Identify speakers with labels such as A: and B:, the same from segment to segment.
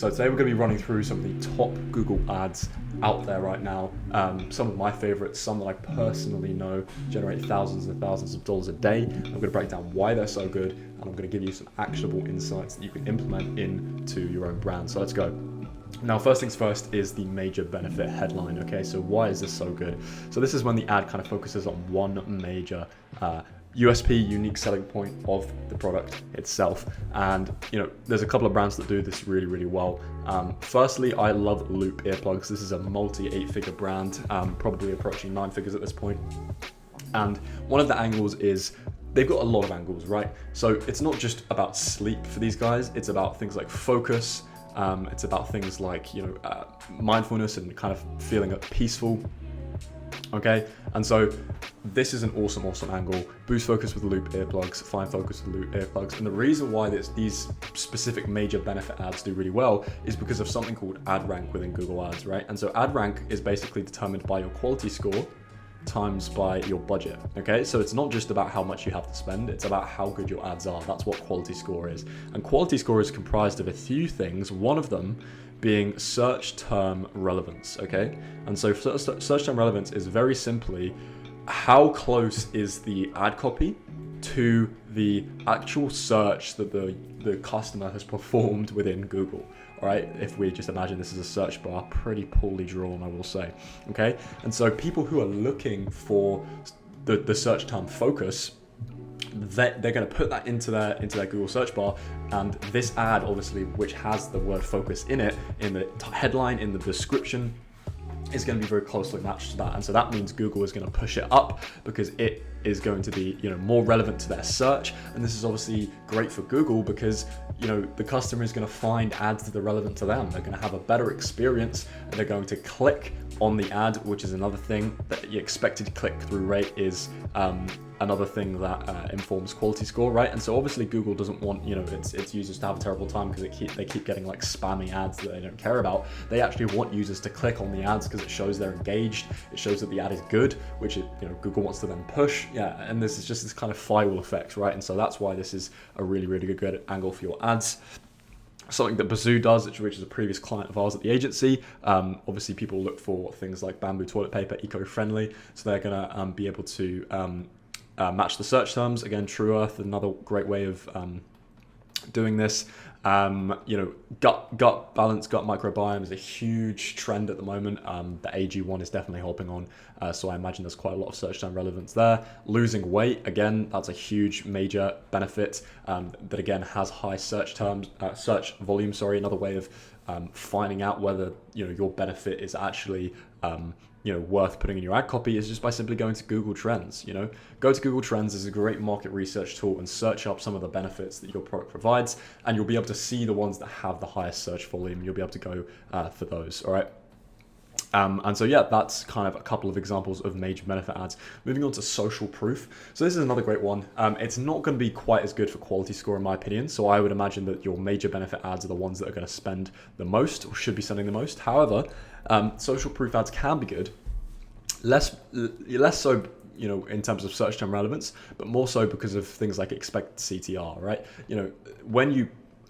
A: So today we're going to be running through some of the top Google ads out there right now. Some of my favorites, some that I personally know generate thousands and thousands of dollars a day. I'm going to break down why they're so good, and I'm going to give you some actionable insights that you can implement into your own brand. So let's go. Now, first things first is the major benefit headline. Okay, so why is this so good? So this is when the ad kind of focuses on one major USP, unique selling point of the product itself. And there's a couple of brands that do this really, really well. Firstly, I love Loop earplugs. This is a multi 8-figure brand, probably approaching 9 figures at this point. And one of the angles is they've got a lot of angles, right? So it's not just about sleep for these guys. It's about things like focus. It's about things like mindfulness and kind of feeling peaceful. Okay, and so this is an awesome angle. Boost focus with Loop earplugs, find focus with Loop earplugs. And the reason why these specific major benefit ads do really well is because of something called ad rank within Google Ads, right? And so ad rank is basically determined by your quality score times by your budget. Okay, so it's not just about how much you have to spend, it's about how good your ads are. That's what quality score is. And quality score is comprised of a few things, one of them being search term relevance. Okay, and so search term relevance is very simply how close is the ad copy to the actual search that the customer has performed within Google. All right, if we just imagine this is a search bar, pretty poorly drawn, I will say. Okay, and so people who are looking for the search term focus, they're going to put that into their Google search bar, and this ad, obviously, which has the word focus in it, in the headline, in the description, is going to be very closely matched to that. And so that means Google is going to push it up because it is going to be more relevant to their search. And this is obviously great for Google because the customer is going to find ads that are relevant to them. They're going to have a better experience, and they're going to click on the ad, which is another thing. That your expected click-through rate is another thing that informs quality score, right? And so obviously Google doesn't want its users to have a terrible time because they keep getting like spammy ads that they don't care about. They actually want users to click on the ads because it shows they're engaged. It shows that the ad is good, which Google wants to then push. Yeah, and this is just this kind of flywheel effect, right? And so that's why this is a really, really good angle for your ads. Something that Bazoo does, which is a previous client of ours at the agency. Obviously, people look for things like bamboo toilet paper, eco-friendly, so they're going to be able to match the search terms. Again, True Earth, another great way of doing this. Gut balance, gut microbiome is a huge trend at the moment. The AG1 is definitely hopping on, so I imagine there's quite a lot of search term relevance there. Losing weight, again, that's a huge major benefit that again has high search volume. Another way of finding out whether your benefit is actually worth putting in your ad copy is just by simply going to Google Trends. Go to Google Trends is a great market research tool and search up some of the benefits that your product provides, and you'll be able to see the ones that have the highest search volume. You'll be able to go for those. All right. And so yeah, that's kind of a couple of examples of major benefit ads. Moving on to social proof. So this is another great one. It's not going to be quite as good for quality score in my opinion. So I would imagine that your major benefit ads are the ones that are going to spend the most or should be spending the most. However, social proof ads can be good. Less so, in terms of search term relevance, but more so because of things like expected CTR, right?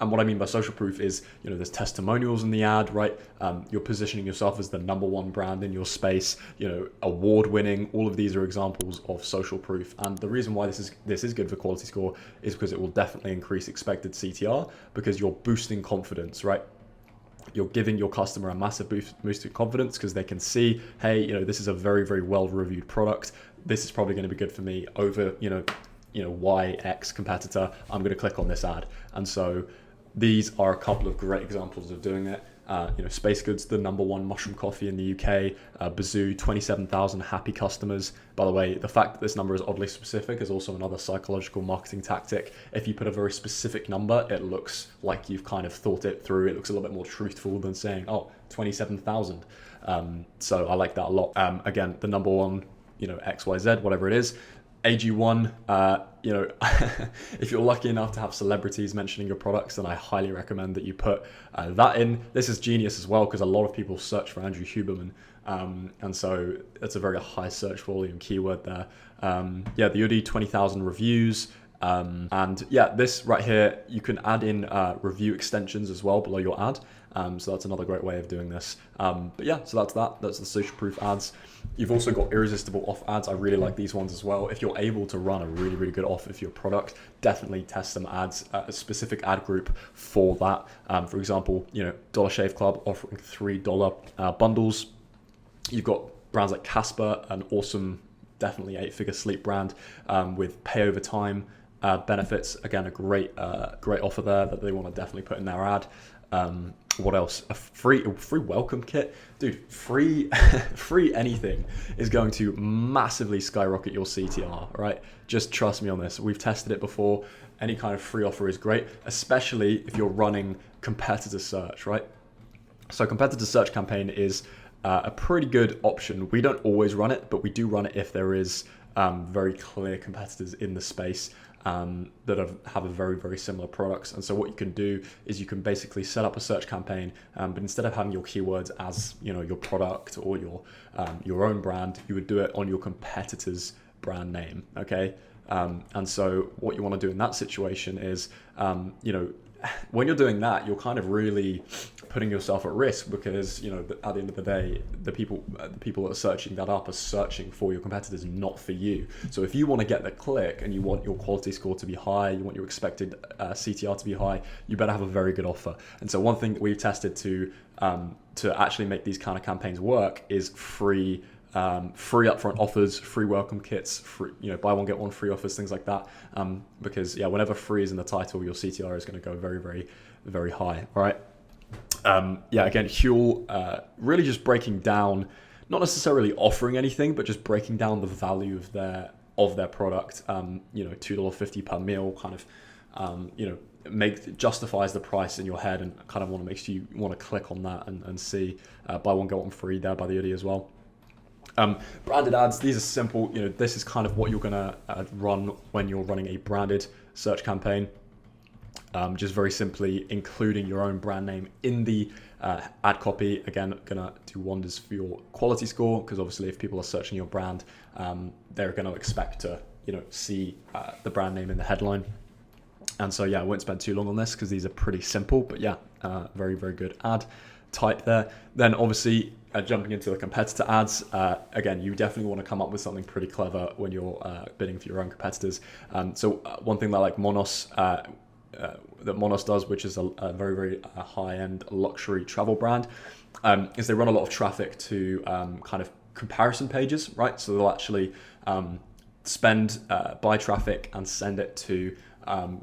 A: And what I mean by social proof is, there's testimonials in the ad, right? You're positioning yourself as the number one brand in your space, award winning. All of these are examples of social proof. And the reason why this is good for quality score is because it will definitely increase expected CTR because you're boosting confidence, right? You're giving your customer a massive boost of confidence because they can see, hey, this is a very, very well-reviewed product. This is probably going to be good for me over, YX competitor. I'm going to click on this ad. And so these are a couple of great examples of doing it. Space Goods, the number one mushroom coffee in the UK. Bazoo, 27,000 happy customers. By the way, the fact that this number is oddly specific is also another psychological marketing tactic. If you put a very specific number, it looks like you've kind of thought it through. It looks a little bit more truthful than saying, 27,000. So I like that a lot. Again, the number one, XYZ, whatever it is. AG1, if you're lucky enough to have celebrities mentioning your products, then I highly recommend that you put that in. This is genius as well because a lot of people search for Andrew Huberman, and so it's a very high search volume keyword there. The Yudi, 20,000 reviews. And yeah, this right here, you can add in review extensions as well below your ad. So that's another great way of doing this. But yeah, so that's the social proof ads. You've also got irresistible off ads. I really like these ones as well. If you're able to run a really, really good offer for your product, definitely test some ads, a specific ad group for that. For example, Dollar Shave Club offering $3 bundles. You've got brands like Casper, an awesome, definitely 8-figure sleep brand with pay over time benefits. Again, a great offer there that they want to definitely put in their ad. What else? A free welcome kit, dude. Free anything is going to massively skyrocket your CTR, right? Just trust me on this. We've tested it before. Any kind of free offer is great, especially if you're running competitor search, right? So competitor search campaign is a pretty good option. We don't always run it, but we do run it if there is very clear competitors in the space that have a very, very similar products. And so what you can do is you can basically set up a search campaign, but instead of having your keywords as your product or your own brand, you would do it on your competitor's brand name. Okay. And so what you want to do in that situation is, when you're doing that, you're kind of really putting yourself at risk because, at the end of the day, the people that are searching that up are searching for your competitors, not for you. So if you want to get the click and you want your quality score to be high, you want your expected CTR to be high, you better have a very good offer. And so one thing that we've tested to actually make these kind of campaigns work is free upfront offers, free welcome kits, free, buy one get one free offers, things like that. Because whenever free is in the title, your CTR is going to go very, very, very high. All right. Again, Huel, really just breaking down, not necessarily offering anything, but just breaking down the value of their product. $2.50 per meal kind of, justifies the price in your head and kind of makes you want to click on that and see buy one get one free there by the hoodie as well. Branded ads, these are simple. This is kind of what you're going to run when you're running a branded search campaign. Just very simply including your own brand name in the ad copy. Again, gonna do wonders for your quality score because obviously if people are searching your brand, they're going to expect to see the brand name in the headline. And so I won't spend too long on this because these are pretty simple, but very, very good ad type there. Then obviously jumping into the competitor ads, again, you definitely want to come up with something pretty clever when you're bidding for your own competitors. So one thing that like Monos does, which is a very, very high-end luxury travel brand, is they run a lot of traffic to kind of comparison pages, right? So they'll actually buy traffic and send it to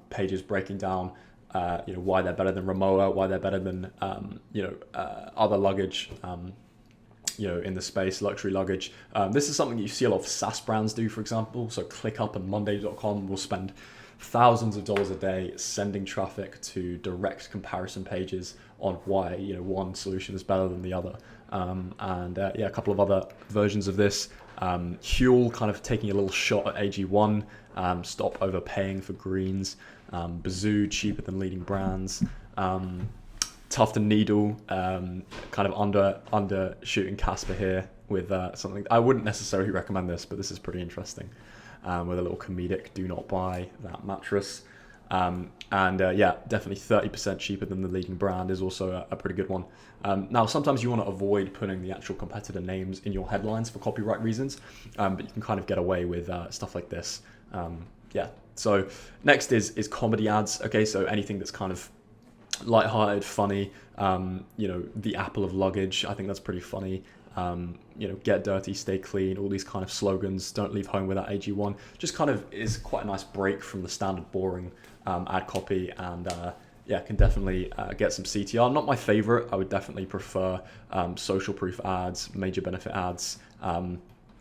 A: pages breaking down why they're better than Rimowa, why they're better than other luggage in the space, luxury luggage. This is something you see a lot of SaaS brands do, for example. So ClickUp and Monday.com will spend thousands of dollars a day sending traffic to direct comparison pages on why one solution is better than the other. A couple of other versions of this. Huel kind of taking a little shot at AG1, stop overpaying for greens. Bazoo, cheaper than leading brands. Tuft and Needle, kind of undershooting Casper here with something. I wouldn't necessarily recommend this, but this is pretty interesting. With a little comedic, do not buy that mattress. Definitely 30% cheaper than the leading brand is also a pretty good one. Now, sometimes you want to avoid putting the actual competitor names in your headlines for copyright reasons, but you can kind of get away with stuff like this. So next is comedy ads. Okay, so anything that's kind of lighthearted, funny, the apple of luggage. I think that's pretty funny. Get dirty, stay clean, all these kind of slogans, don't leave home without AG1, just kind of is quite a nice break from the standard boring ad copy and can definitely get some CTR. Not my favorite. I would definitely prefer social proof ads, major benefit ads,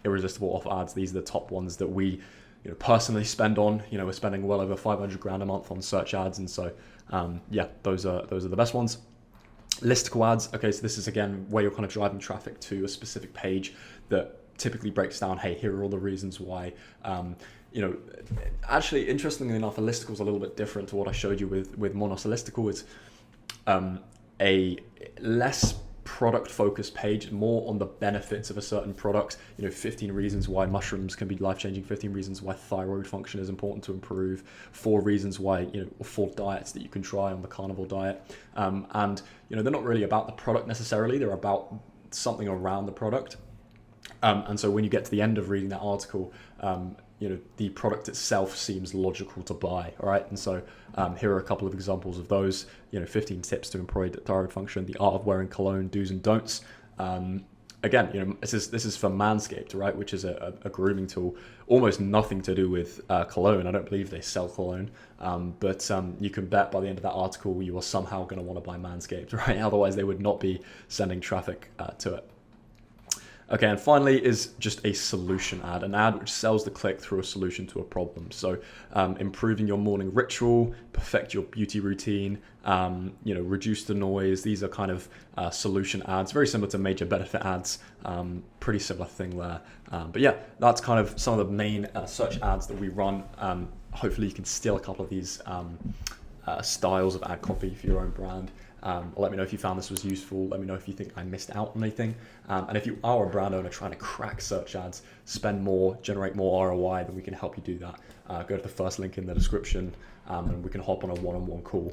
A: irresistible off ads. These are the top ones that we personally spend on. We're spending well over $500,000 a month on search ads, and so those are the best ones. Listicle ads. Okay, so this is again where you're kind of driving traffic to a specific page that typically breaks down, hey, here are all the reasons why. Actually, interestingly enough, a listicle is a little bit different to what I showed you with Monos. A listicle is a less product focused page, more on the benefits of a certain product. 15 reasons why mushrooms can be life-changing, 15 reasons why thyroid function is important to improve, 4 reasons why, or 4 diets that you can try on the carnivore diet. And they're not really about the product necessarily, they're about something around the product. And so when you get to the end of reading that article, the product itself seems logical to buy, all right? And so here are a couple of examples of those, 15 tips to improve thyroid function, the art of wearing cologne, do's and don'ts. Again, this is for Manscaped, right? Which is a grooming tool, almost nothing to do with cologne. I don't believe they sell cologne, but you can bet by the end of that article, you are somehow going to want to buy Manscaped, right? Otherwise they would not be sending traffic to it. Okay, and finally is just a solution ad, an ad which sells the click through a solution to a problem. So improving your morning ritual, perfect your beauty routine, reduce the noise. These are kind of solution ads, very similar to major benefit ads, pretty similar thing there. But yeah, that's kind of some of the main search ads that we run. Hopefully you can steal a couple of these styles of ad copy for your own brand. Let me know if you found this was useful. Let me know if you think I missed out on anything. And if you are a brand owner trying to crack search ads, spend more, generate more ROI, then we can help you do that. Go to the first link in the description and we can hop on a one-on-one call.